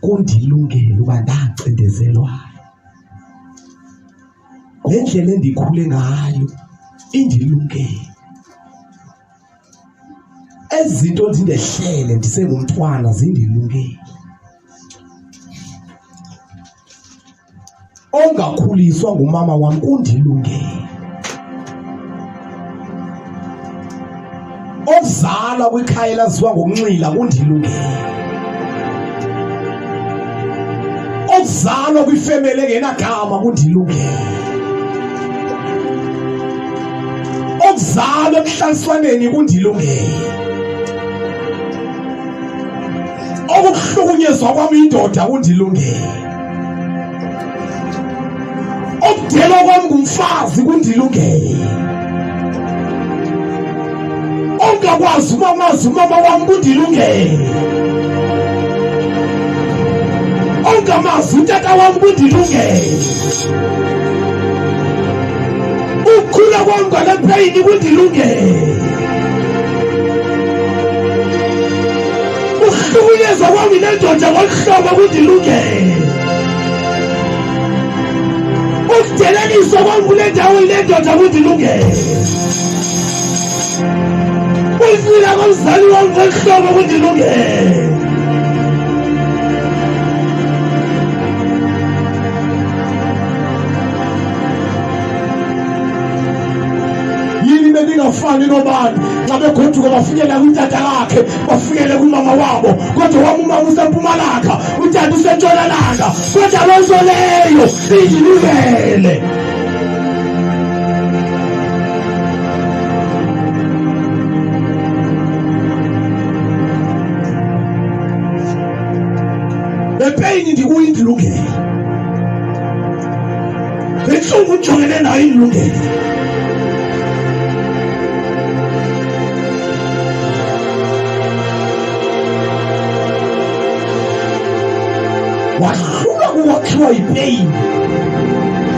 kundilungele uba ndacindezelwa. Le ndlela endikhule ngayo indilungele. Ezinto zindehlele ndisengumntwana zindilungele. Ongakhuliswa ngumama wam kundilungele. Okuzalwa kwikhaya elaziwa ngokunxila kundilungele. Okuzalwa kwifemeli engenagama kundilungele. Okuzalwa emhlaliswaneni kundilungele. Okuhlukunyezwa kwami indoda kundilungele. Okudelwa kwami ngumfazi kundilungele. Ongakwazi umama wami kundilungele. Ongamazi utata wami kundilungele. Ukukhula kwami ngale pain kundilungele. Ukuhlukunyezwa kwami nendoda ngoluhlobo kundilungele. Ukudeleliswa kwami kule ndawo nendoda kundilungele. Ukulila komzali wami ngoluhlobo kundilungele. Yini bendingafani nobani xa begoduka bafikela kwitata lakhe bafikele kumama wabo, kodwa wami umama useMpumalanga utata useNtshonalanga, kodwa loo nto leyo indilungele. Le pain ndikuyindilungele. Le ntlungu ujongene nayo indilungele. Wahluka kuwakhiwa yipain.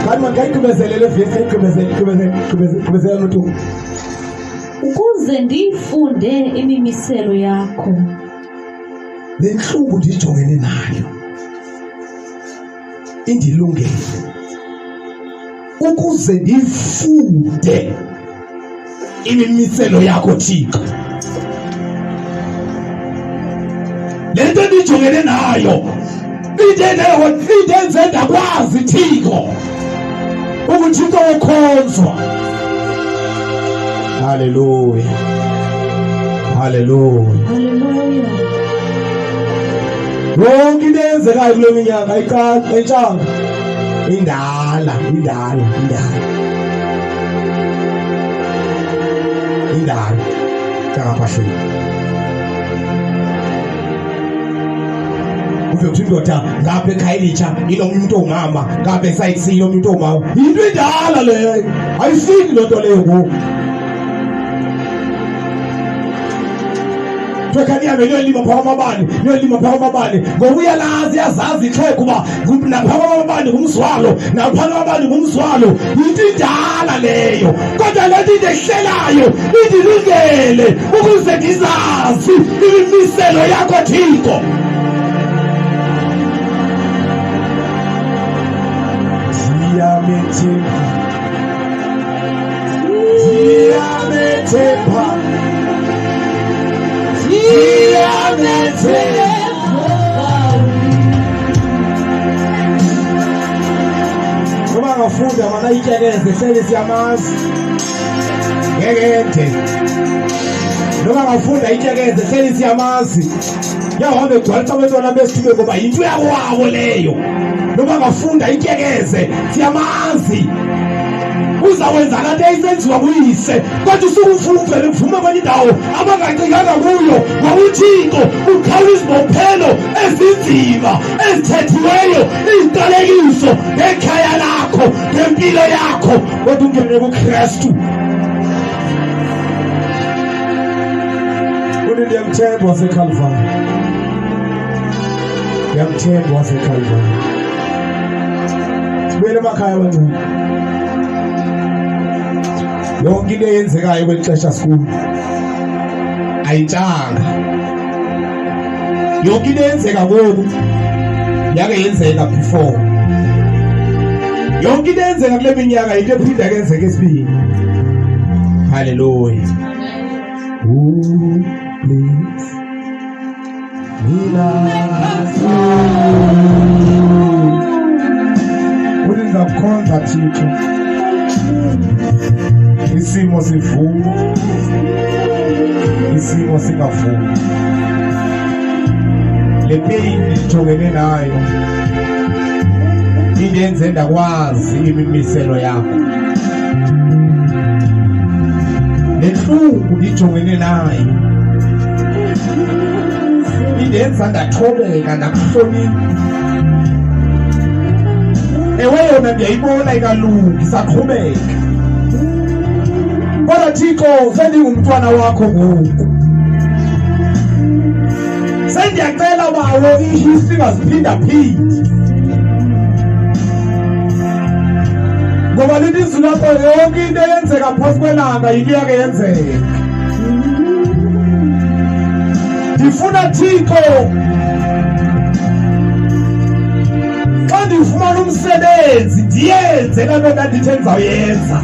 Kanti mandikayigqibezele le vesi, ayigqibezele noThungu. Ukuze ndifunde imimiselo yakho. Le ntlungu ndijongene nayo indilungele. Ukuze ndifunde imimiselo yakho Thixo. Le nto ndijongene nayo idenze ndakwazi Thixo ukuthi into ukhonzwa. Hallelujah. Hallelujah. Hallelujah. Yonke into eyenzekayo kule minyaka ayitshanga. Indala. Kangaphasheni. Uve kuthi indoda ngapha ekhayelitsha inomnye umuntu ongumama, ngapha esayitsi inomnye umuntu ongumama. Yinto endala leyo. Ayifiki loo nto leyo ngoku. Twekanihambe niyolima phaa kwamabani, ngoba uyalazi yazazi ixhego uba naphaa kwamabani ngumzwalo, naphaa kwamabani ngumzwalo. Yinto indala leyo, kodwa le nto indehlelayo indilungele ukuze ndizazi imimiselo yakho Thixo. Ndiyamethepa Ngoba ngafunda mana ityekeze hleli siyamazi ngekende. Ngoba ngafunda ityekeze hleli siyamazi. Yahamba egcwalisa abantwana besithube ngoba yinto yakwabo leyo. Ngoba ngafunda ityekeze siyamazi. Uzawenza lento eyisenziwa kuyise, kodwa usukumfumfele kuvume kwenye indawo abangacikanga kuyo. Ngokuthixo ukhawula izibophelo ezinzima ezithethiweyo, iziqalekiso ngekhaya lakho, ngempilo yakho, kodwa ungene kuKristu. Uthi ndiyamthemba waseKalvari. Ndiyamthemba waseKalvari. Sibuyele emakhaya abancane. Yonke into eyenzekayo kweli xesha sikulo ayitshanga. Yonke into eyenzeka ngoku yake yenzeka before. Yonke into eyenzeka kule minyaka into ephinda kwenzeka esibili. Hallelujah. Oh, please. Ulizakukhonza Thixo. Isimo sivuma. Isimo singavumi. Le pain ijongene nayo indenze ndakwazi imimiselo yakho. Le nhlungu ijongene nayo indenza ndathobeka ndakuhlonipha. Ewe yona ndiyayibona ikalungi saqhubeka. Kodwa Thixo sendingumntwana wakho ngoku. Sendiyacela bawo ihistory ngaziphinda-phindi. Ngoba lithi izwi lakho yonke into eyenzeka phasi kwelanga yinto yake yenzeka. Ndifuna Thixo xa ndifumana umsebenzi ndiyenze laa nto ndandithe ndizawuyenza.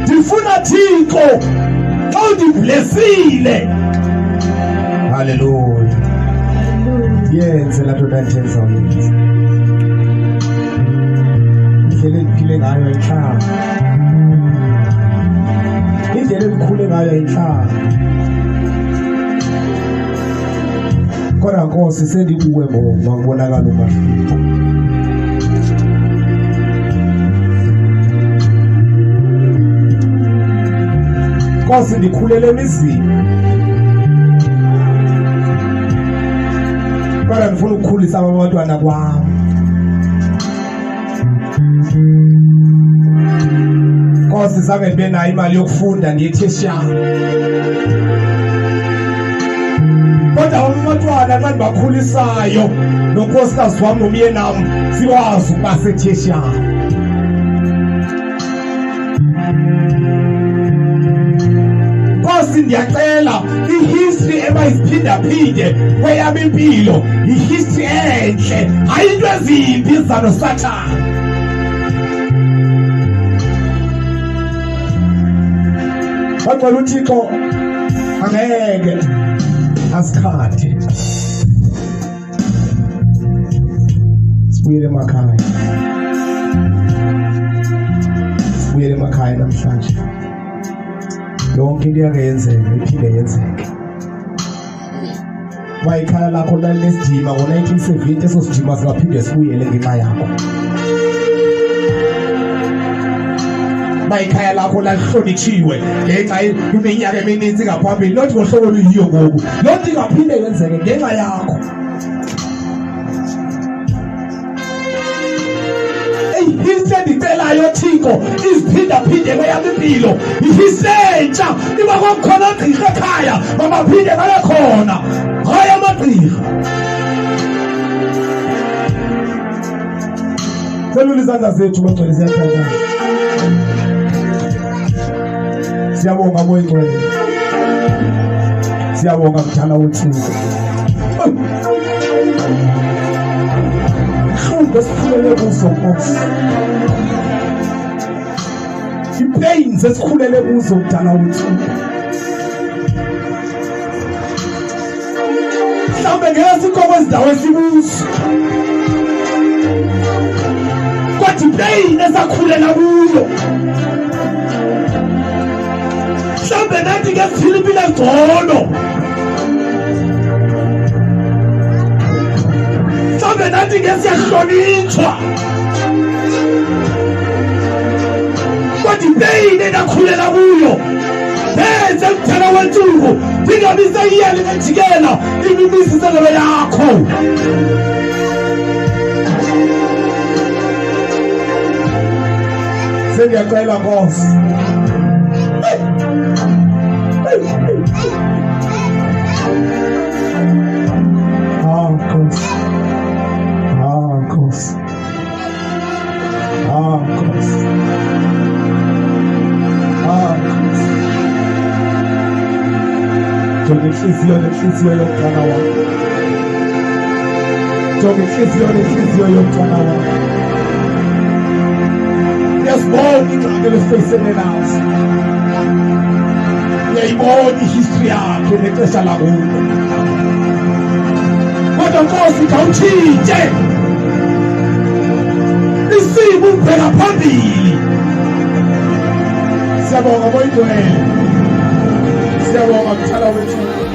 Ndifuna Thixo xa undiblesile, haleluya, ndiyenze laa nto ndandithe ndizawuyenza. Indlela endiphile ngayo ayintlanga, indlela endikhule ngayo ayintlanga. Kodwa Nkosi sendikuwe ngoba ngibonakala umahluko. Nkosi ndikhulele emizini, kodwa ndifuna ukukhulisa abantwana kwam. Nkosi zange ndibe nayo imali yokufunda ndiye tertiary. Kodwa abantwana xa ndibakhulisayo nonkosikazi wam nomyeni nam sikwazi ukuba setertiary. Nkosi ndiyacela ihistory ebayiziphinda-phinde kweyam impilo yihistory entle, hayi into ezimbi eziza noSathane. Bacela uThixo angeke asikhathe. Sibuyele emakhaya. Sibuyele emakhaya namhlanje. Yonke into yake yenzeka iphinde yenzeke. Wayikhaya lakho lalinesidima ngo-1970, eso sidima singaphinde sibuyele ngenxa yakho. Bayikhaya lakho lalihlonitshiwe ngenxa iminyaka emininzi ngaphambili, lothi ngohlobo oluyiyo ngoku, lothi ingaphinde yenzeke ngenxa yakho. Ihistory endicelayo Thixo iziphinda-phinde kweyam impilo, ihistory entsha. Iba kwakukhona ogqirha ekhaya mabaphinde babe khona, hayi amagqirha. Selula izandla zethu bagcwele, siyathandana. Siyabonga moya ngcwele, siyabonga mdala wethuko. Mhlawumbe sikhulele kuzo Nkosi, ipains esikhulele kuzo mdala wethuko. Mhlawumbe ngeke sikho kwezindawo esikuzo, kodwa ipain esakhulela kuyo. Mhlawumbe nathi ke siphila impilo engcono, mhlawumbe nathi ke siyahlonitshwa, kodwa ipain endakhulela kuyo yenze mdala wethuko ndingabi seyiyele ngejikela imimiselo yakho. Sengiyacela Nkosi, Nkosi, Nkosi, Nkosi, Nkosi. inhliziyo nenhliziyo yomntwana wakho. Jonga inhliziyo nenhliziyo yomntwana wakho. Uyazibona ingxaki lesifeyisene nazo. Uyayibona ihistory yakhe nexesha lakuyo. Kodwa Nkosi khawutshintshe. Isimo ubheka phambili. Siyabonga boyidwele. Siyabonga mthala wethu.